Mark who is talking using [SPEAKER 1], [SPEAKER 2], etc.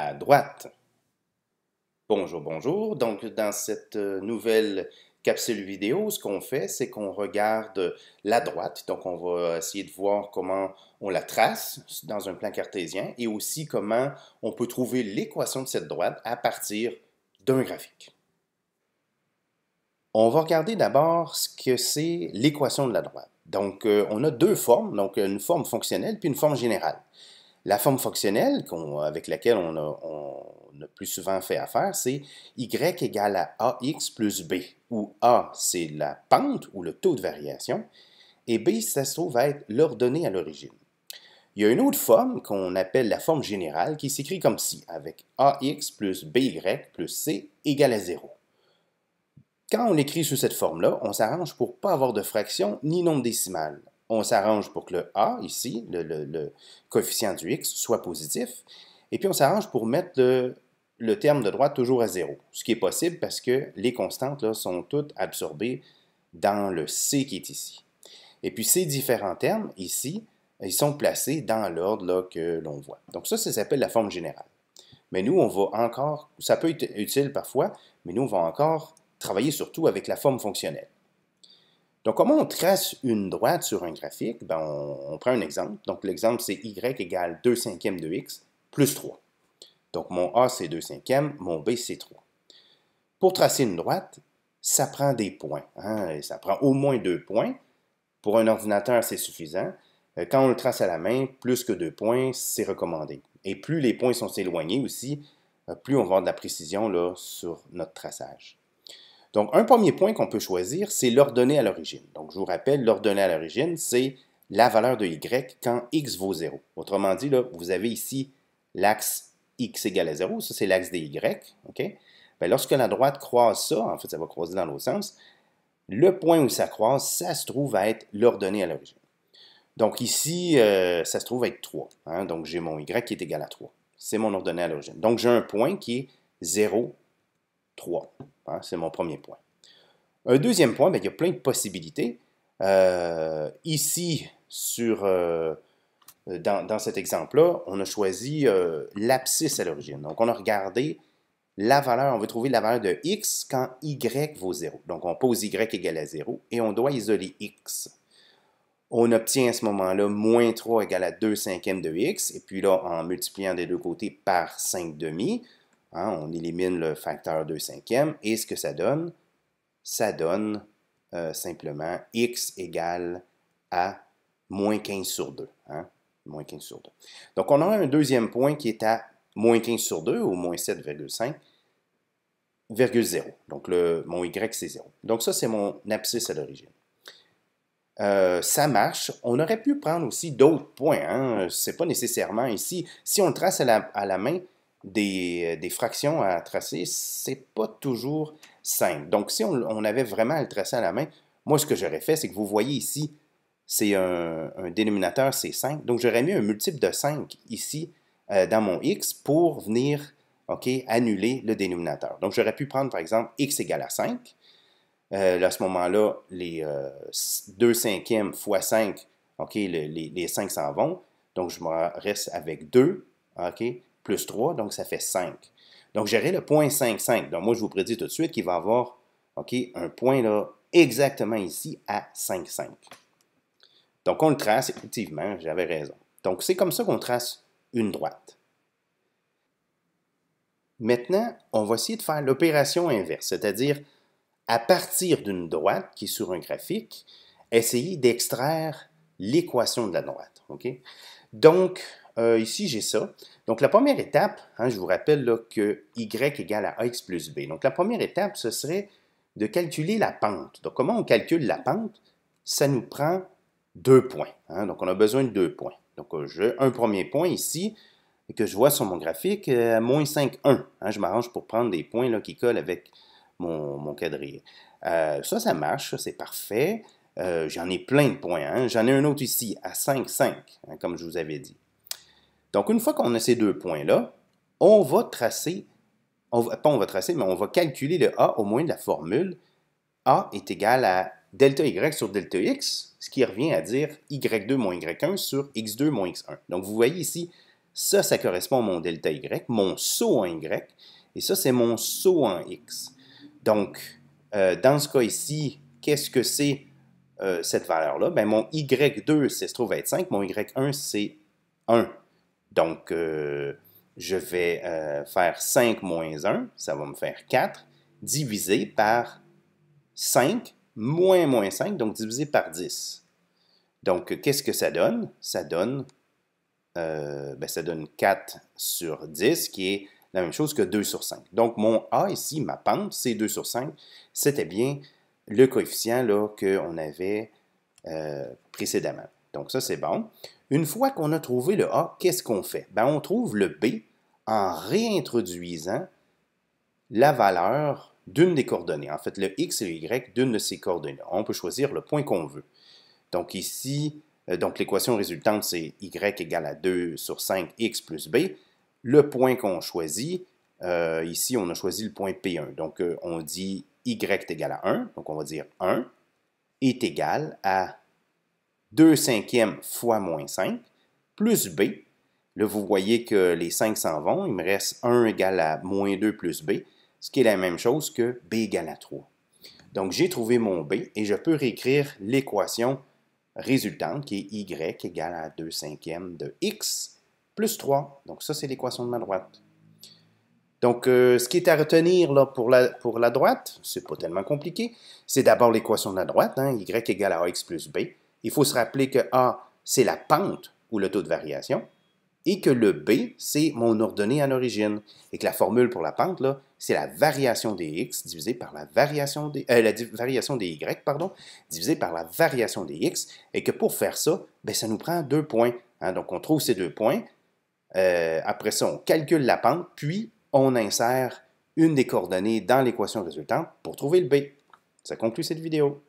[SPEAKER 1] la droite. Bonjour, bonjour. Donc, dans cette nouvelle capsule vidéo, ce qu'on fait, c'est qu'on regarde la droite. Donc, on va essayer de voir comment on la trace dans un plan cartésien et aussi comment on peut trouver l'équation de cette droite à partir d'un graphique. On va regarder d'abord ce que c'est l'équation de la droite. Donc, on a deux formes, donc une forme fonctionnelle puis une forme générale. La forme fonctionnelle avec laquelle on a plus souvent fait affaire, c'est y égale à ax plus b, où a, c'est la pente ou le taux de variation, et b, ça se trouve être l'ordonnée à l'origine. Il y a une autre forme qu'on appelle la forme générale qui s'écrit comme ci, avec ax plus by plus c égale à 0. Quand on écrit sous cette forme-là, on s'arrange pour ne pas avoir de fraction ni nombre décimal. On s'arrange pour que le a, ici, le coefficient du x, soit positif. Et puis on s'arrange pour mettre le terme de droite toujours à 0. Ce qui est possible parce que les constantes là, sont toutes absorbées dans le c qui est ici. Et puis ces différents termes, ici, ils sont placés dans l'ordre que l'on voit. Donc ça s'appelle la forme générale. Mais nous, on va encore, ça peut être utile parfois, mais nous, on va encore travailler surtout avec la forme fonctionnelle. Donc, comment on trace une droite sur un graphique? Ben, on prend un exemple. Donc, l'exemple, c'est y égale 2 cinquièmes de x plus 3. Donc, mon a, c'est 2 cinquièmes, mon b, c'est 3. Pour tracer une droite, ça prend des points. Et ça prend au moins 2 points. Pour un ordinateur, c'est suffisant. Quand on le trace à la main, plus que 2 points, c'est recommandé. Et plus les points sont éloignés aussi, plus on va avoir de la précision là, sur notre traçage. Donc, un premier point qu'on peut choisir, c'est l'ordonnée à l'origine. Donc, je vous rappelle, l'ordonnée à l'origine, c'est la valeur de y quand x vaut 0. Autrement dit, là, vous avez ici l'axe x égale à 0, ça c'est l'axe des y. Okay? Bien, lorsque la droite croise ça, en fait, ça va croiser dans l'autre sens, le point où ça croise, ça se trouve à être l'ordonnée à l'origine. Donc ici, ça se trouve à être 3. Donc, j'ai mon y qui est égal à 3. C'est mon ordonnée à l'origine. Donc, j'ai un point qui est 0, 3. C'est mon premier point. Un deuxième point, bien, il y a plein de possibilités. Ici, dans cet exemple-là, on a choisi l'abscisse à l'origine. Donc, on a regardé la valeur, on veut trouver la valeur de x quand y vaut 0. Donc, on pose y égale à 0 et on doit isoler x. On obtient à ce moment-là moins 3 égale à 2 cinquièmes de x. Et puis là, en multipliant des deux côtés par 5 demi, on élimine le facteur 2 cinquièmes. Et ce que ça donne? Ça donne simplement x égale à moins 15 sur 2. Moins 15 sur 2. Donc, on a un deuxième point qui est à moins 15 sur 2, ou moins 7,5, 0. Donc, mon y, c'est 0. Donc, ça, c'est mon abscisse à l'origine. Ça marche. On aurait pu prendre aussi d'autres points. Ce n'est pas nécessairement ici. Si on trace à la main des fractions à tracer, ce n'est pas toujours simple. Donc, si on avait vraiment à le tracer à la main, moi, ce que j'aurais fait, c'est que vous voyez ici, c'est un dénominateur, c'est 5. Donc, j'aurais mis un multiple de 5 ici dans mon x pour venir annuler le dénominateur. Donc, j'aurais pu prendre, par exemple, x égale à 5. À ce moment-là, les 2 cinquièmes fois 5, les 5 s'en vont. Donc, je me reste avec 2, plus 3, donc ça fait 5. Donc, j'aurai le point 5, 5. Donc, moi, je vous prédis tout de suite qu'il va avoir un point là, exactement ici à 5, 5. Donc, on le trace, effectivement, j'avais raison. Donc, c'est comme ça qu'on trace une droite. Maintenant, on va essayer de faire l'opération inverse, c'est-à-dire à partir d'une droite qui est sur un graphique, essayer d'extraire l'équation de la droite. Donc, ici, j'ai ça. Donc, la première étape, je vous rappelle là, que y égale à ax plus b. Donc, la première étape, ce serait de calculer la pente. Donc, comment on calcule la pente? Ça nous prend 2 points. Donc, on a besoin de 2 points. Donc, j'ai un premier point ici que je vois sur mon graphique, moins 5, 1. Je m'arrange pour prendre des points là, qui collent avec mon quadrille. Ça marche, c'est parfait. J'en ai plein de points. J'en ai un autre ici, à 5, 5, comme je vous avais dit. Donc, une fois qu'on a ces deux points-là, on va tracer, on va calculer le A au moins de la formule. A est égal à delta Y sur delta X, ce qui revient à dire Y2 moins Y1 sur X2 moins X1. Donc, vous voyez ici, Ça correspond à mon delta Y, mon saut en Y, et ça, c'est mon saut en X. Donc, dans ce cas ici, qu'est-ce que c'est cette valeur-là? Bien, mon Y2, ça se trouve être 5, mon Y1, c'est 1. Donc, je vais faire 5 moins 1, ça va me faire 4, divisé par 5, moins 5, donc divisé par 10. Donc, qu'est-ce que ça donne? Ça donne 4 sur 10, qui est la même chose que 2 sur 5. Donc, mon A ici, ma pente, c'est 2 sur 5. C'était bien le coefficient qu'on avait précédemment. Donc, ça, c'est bon. Une fois qu'on a trouvé le A, qu'est-ce qu'on fait? Ben, on trouve le B en réintroduisant la valeur d'une des coordonnées. En fait, le X et le Y d'une de ces coordonnées. On peut choisir le point qu'on veut. Donc, ici, l'équation résultante, c'est Y égale à 2 sur 5, X plus B. Le point qu'on choisit, ici, on a choisi le point P1. Donc, on dit Y est égal à 1. Donc, on va dire 1 est égal à 2 cinquièmes fois moins 5 plus B. Là, vous voyez que les 5 s'en vont. Il me reste 1 égale à moins 2 plus B, ce qui est la même chose que B égale à 3. Donc, j'ai trouvé mon B et je peux réécrire l'équation résultante qui est Y égale à 2 cinquièmes de X plus 3. Donc, ça, c'est l'équation de ma droite. Donc, ce qui est à retenir là, pour la droite, c'est pas tellement compliqué. C'est d'abord l'équation de la droite, hein, Y égale à AX plus B. Il faut se rappeler que A, c'est la pente ou le taux de variation, et que le B, c'est mon ordonnée en origine. Et que la formule pour la pente, là, c'est la variation des X divisée par la variation des Y, pardon, divisée par la variation des X. Et que pour faire ça, ben, ça nous prend 2 points. Hein, donc, on trouve ces 2 points. Après ça, on calcule la pente, puis on insère une des coordonnées dans l'équation résultante pour trouver le B. Ça conclut cette vidéo.